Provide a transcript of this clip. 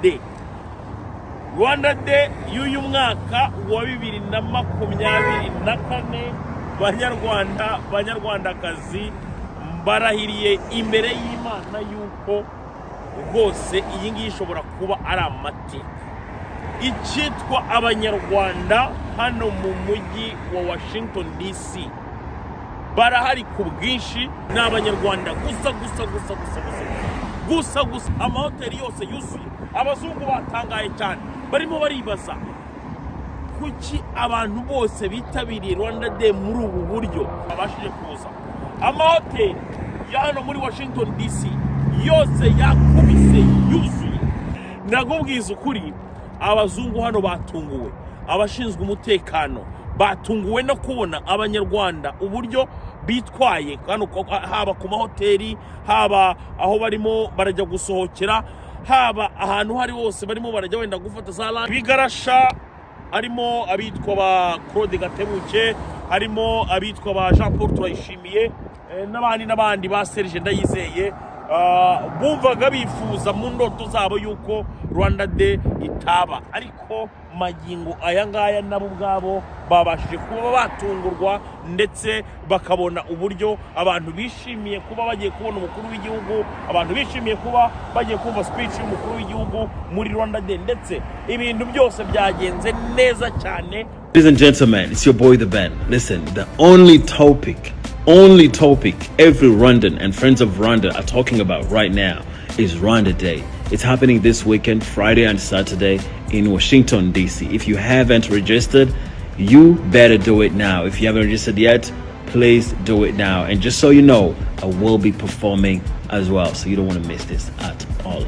Day. Rwanda Day y'uyu mwaka wa 2024 banyarwandakazi barahiriye imbere y'Imana yuko rwose iyi ngiyi ishobora kuba ari amateka. Icyitwa abanyarwanda hano mu mujyi wa Washington DC barahari ku bwinshi, n'abanyarwanda gusa amahoteli yose yuzuye. Abazungu batangaye cyane, barimo baribaza kuki abantu bose bitabiriye Rwanda Day muri ubu buryo babashije kuza. Amahoteli ya hano muri Washington DC yose yakubise yuzuye. Nagubwiza ukuri, abazungu hano batunguwe, abashinzwe umutekano batunguwe no kubona abanyarwanda uburyo bitwaye hano, haba ku mahoteli, haba aho barimo barajya gusohokera, haba ahantu hari hose barimo barajya wenda gufata za lunch. Bigarasha harimo abitwa ba Claude Gatebuke, harimo abitwa ba Jean Paul Turayishimiye, n'abandi ba Serge Ndayizeye, bumvaga bifuza mu ndoto zabo yuko Rwanda Day itaba, ariko magingo aya ngaya nabo ubwabo babashije kuba batungurwa ndetse bakabona uburyo abantu bishimiye kuba bagiye kubona umukuru w'igihugu, abantu bishimiye kuba bagiye kumva speech y'umukuru w'igihugu muri Rwanda Day, ndetse ibintu byose byagenze neza cyane. Ladies and gentlemen, it's your boy the Ben. Listen, the only topic every Rwandan and friends of Rwanda are talking about right now is Rwanda Day. It's happening this weekend, Friday and Saturday in Washington, D.C. If you haven't registered, you better do it now. If you haven't registered yet, please do it now. And just so you know, I will be performing as well, so you don't want to miss this at all.